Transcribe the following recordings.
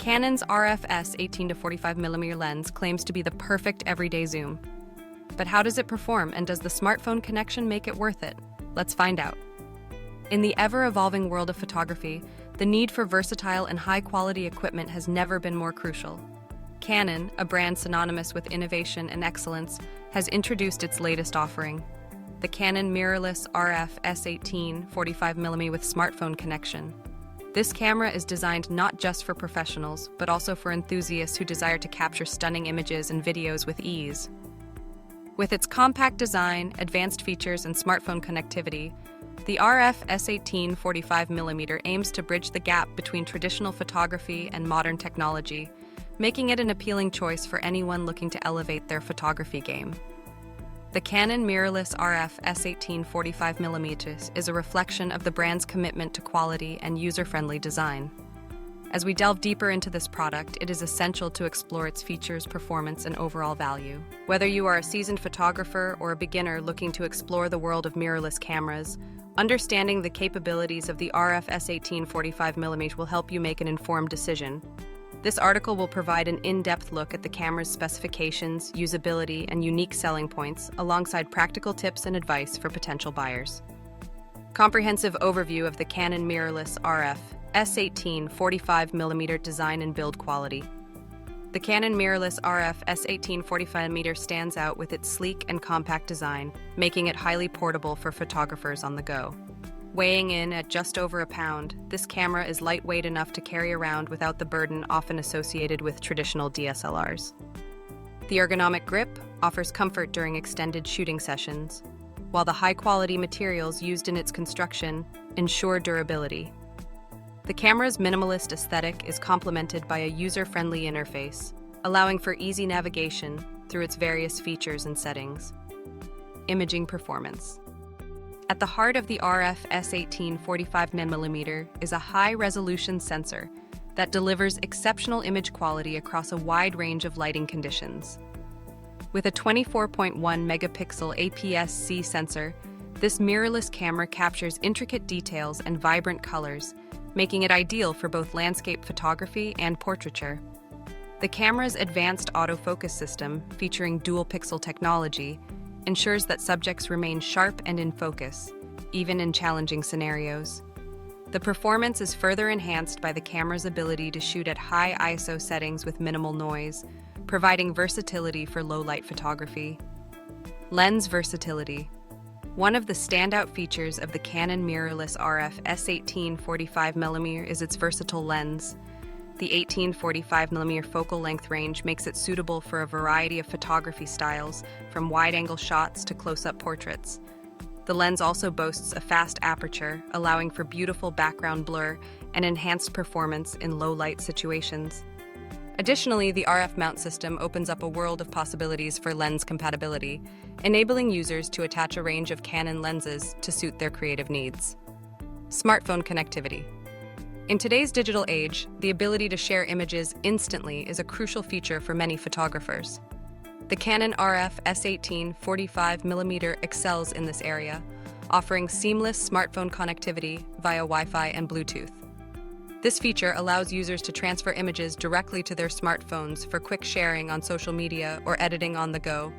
Canon's RF-S 18-45mm lens claims to be the perfect everyday zoom. But how does it perform, and does the smartphone connection make it worth it? Let's find out. In the ever-evolving world of photography, the need for versatile and high-quality equipment has never been more crucial. Canon, a brand synonymous with innovation and excellence, has introduced its latest offering, the Canon Mirrorless RF-S 18-45mm with smartphone connection. This camera is designed not just for professionals, but also for enthusiasts who desire to capture stunning images and videos with ease. With its compact design, advanced features, and smartphone connectivity, the RF-S 18-45mm aims to bridge the gap between traditional photography and modern technology, making it an appealing choice for anyone looking to elevate their photography game. The Canon Mirrorless RF-S 18-45mm is a reflection of the brand's commitment to quality and user-friendly design. As we delve deeper into this product, it is essential to explore its features, performance, and overall value. Whether you are a seasoned photographer or a beginner looking to explore the world of mirrorless cameras, understanding the capabilities of the RF-S 18-45mm will help you make an informed decision. This article will provide an in-depth look at the camera's specifications, usability, and unique selling points, alongside practical tips and advice for potential buyers. Comprehensive overview of the Canon Mirrorless RF-S 18-45mm design and build quality. The Canon Mirrorless RF-S 18-45mm stands out with its sleek and compact design, making it highly portable for photographers on the go. Weighing in at just over a pound, this camera is lightweight enough to carry around without the burden often associated with traditional DSLRs. The ergonomic grip offers comfort during extended shooting sessions, while the high-quality materials used in its construction ensure durability. The camera's minimalist aesthetic is complemented by a user-friendly interface, allowing for easy navigation through its various features and settings. Imaging performance. At the heart of the RF-S 18-45mm is a high-resolution sensor that delivers exceptional image quality across a wide range of lighting conditions. With a 24.1-megapixel APS-C sensor, this mirrorless camera captures intricate details and vibrant colors, making it ideal for both landscape photography and portraiture. The camera's advanced autofocus system, featuring dual-pixel technology, ensures that subjects remain sharp and in focus, even in challenging scenarios. The performance is further enhanced by the camera's ability to shoot at high ISO settings with minimal noise, providing versatility for low-light photography. Lens versatility. One of the standout features of the Canon Mirrorless RF-S 18-45mm is its versatile lens. The 18-45mm focal length range makes it suitable for a variety of photography styles, from wide-angle shots to close-up portraits. The lens also boasts a fast aperture, allowing for beautiful background blur and enhanced performance in low-light situations. Additionally, the RF mount system opens up a world of possibilities for lens compatibility, enabling users to attach a range of Canon lenses to suit their creative needs. Smartphone connectivity. In today's digital age, the ability to share images instantly is a crucial feature for many photographers. The Canon RF-S 18-45mm excels in this area, offering seamless smartphone connectivity via Wi-Fi and Bluetooth. This feature allows users to transfer images directly to their smartphones for quick sharing on social media or editing on the go.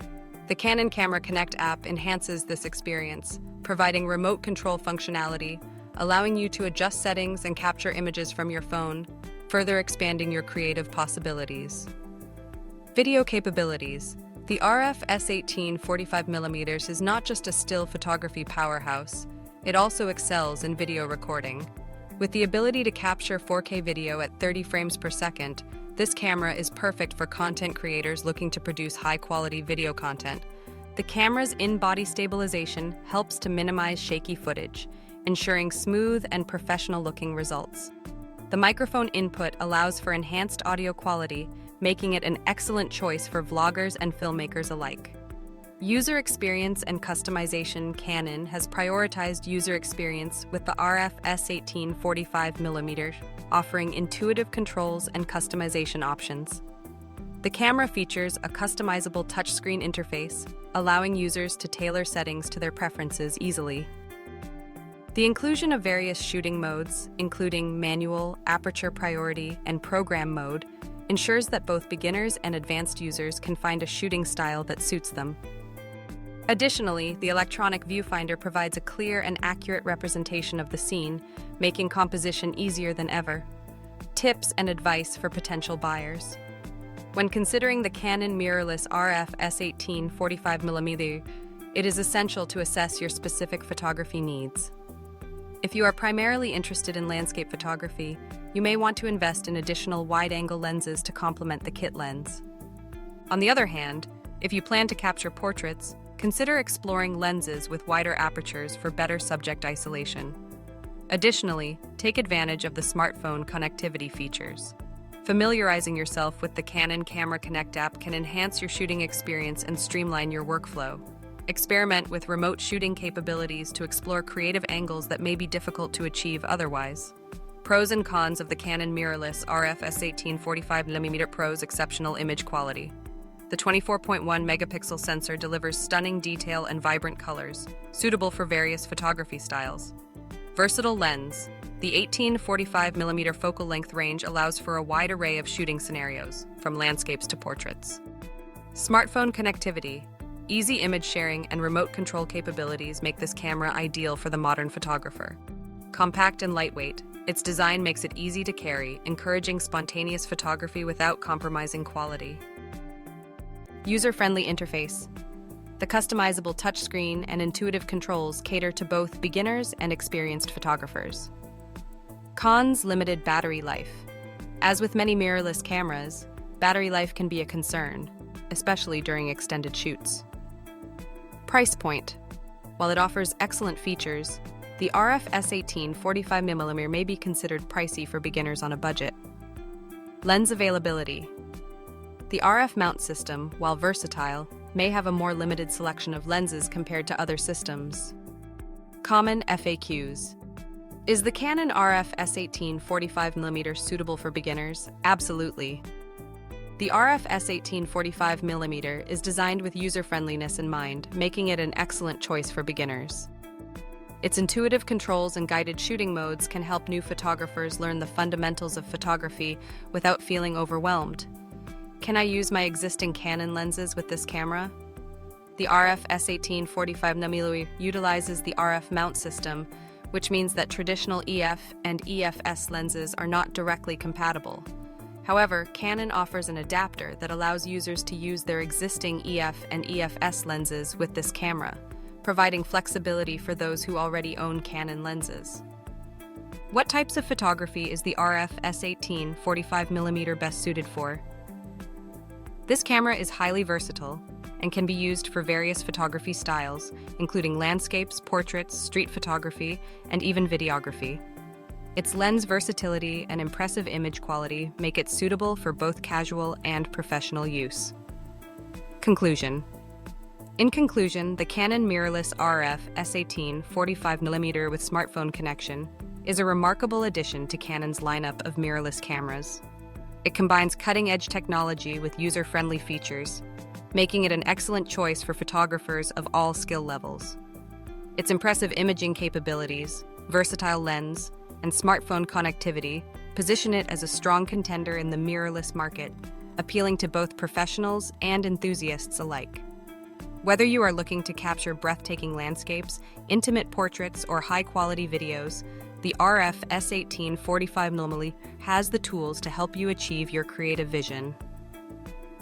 The Canon Camera Connect app enhances this experience, providing remote control functionality, allowing you to adjust settings and capture images from your phone, further expanding your creative possibilities. Video capabilities. The RF-S 18-45mm is not just a still photography powerhouse, it also excels in video recording. With the ability to capture 4K video at 30 frames per second, this camera is perfect for content creators looking to produce high-quality video content. The camera's in-body stabilization helps to minimize shaky footage, ensuring smooth and professional-looking results. The microphone input allows for enhanced audio quality, making it an excellent choice for vloggers and filmmakers alike. User experience and customization. Canon has prioritized user experience with the RF-S 18-45mm, offering intuitive controls and customization options. The camera features a customizable touchscreen interface, allowing users to tailor settings to their preferences easily. The inclusion of various shooting modes, including manual, aperture priority, and program mode, ensures that both beginners and advanced users can find a shooting style that suits them. Additionally, the electronic viewfinder provides a clear and accurate representation of the scene, making composition easier than ever. Tips and advice for potential buyers. When considering the Canon Mirrorless RF-S 18 45mm, it is essential to assess your specific photography needs. If you are primarily interested in landscape photography, you may want to invest in additional wide-angle lenses to complement the kit lens. On the other hand, if you plan to capture portraits, consider exploring lenses with wider apertures for better subject isolation. Additionally, take advantage of the smartphone connectivity features. Familiarizing yourself with the Canon Camera Connect app can enhance your shooting experience and streamline your workflow. Experiment with remote shooting capabilities to explore creative angles that may be difficult to achieve otherwise. Pros and cons of the Canon Mirrorless RF-S 18 45mm Pro's exceptional image quality. The 24.1 megapixel sensor delivers stunning detail and vibrant colors, suitable for various photography styles. Versatile lens. The 18-45mm focal length range allows for a wide array of shooting scenarios, from landscapes to portraits. Smartphone connectivity. Easy image sharing and remote control capabilities make this camera ideal for the modern photographer. Compact and lightweight, its design makes it easy to carry, encouraging spontaneous photography without compromising quality. User-friendly interface. The customizable touchscreen and intuitive controls cater to both beginners and experienced photographers. Cons: limited battery life. As with many mirrorless cameras, battery life can be a concern, especially during extended shoots. Price point. While it offers excellent features, the RF-S 18 45mm may be considered pricey for beginners on a budget. Lens availability. The RF mount system, while versatile, may have a more limited selection of lenses compared to other systems. Common FAQs. Is the Canon RF-S 18 45mm suitable for beginners? Absolutely. The RF-S 18 45mm is designed with user-friendliness in mind, making it an excellent choice for beginners. Its intuitive controls and guided shooting modes can help new photographers learn the fundamentals of photography without feeling overwhelmed. Can I use my existing Canon lenses with this camera? The RF-S 18 45mm utilizes the RF mount system, which means that traditional EF and EF-S lenses are not directly compatible. However, Canon offers an adapter that allows users to use their existing EF and EF-S lenses with this camera, providing flexibility for those who already own Canon lenses. What types of photography is the RF-S 18 45mm best suited for? This camera is highly versatile and can be used for various photography styles, including landscapes, portraits, street photography, and even videography. Its lens versatility and impressive image quality make it suitable for both casual and professional use. Conclusion. In conclusion, the Canon Mirrorless RF-S 18 45mm with smartphone connection is a remarkable addition to Canon's lineup of mirrorless cameras. It combines cutting-edge technology with user-friendly features, making it an excellent choice for photographers of all skill levels. Its impressive imaging capabilities, versatile lens, and smartphone connectivity position it as a strong contender in the mirrorless market, appealing to both professionals and enthusiasts alike. Whether you are looking to capture breathtaking landscapes, intimate portraits, or high-quality videos, the RF-S 18 45mm has the tools to help you achieve your creative vision.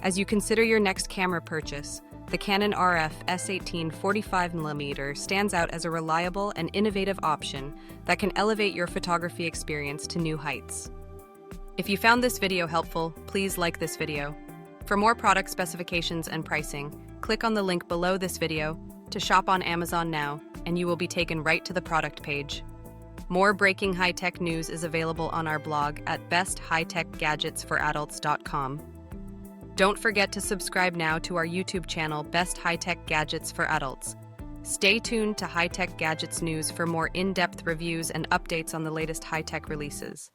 As you consider your next camera purchase, the Canon RF-S 18 45mm stands out as a reliable and innovative option that can elevate your photography experience to new heights. If you found this video helpful, please like this video. For more product specifications and pricing, click on the link below this video to shop on Amazon now, and you will be taken right to the product page. More breaking high-tech news is available on our blog at besthightechgadgetsforadults.com. Don't forget to subscribe now to our YouTube channel, Best High-Tech Gadgets for Adults. Stay tuned to High-Tech Gadgets news for more in-depth reviews and updates on the latest high-tech releases.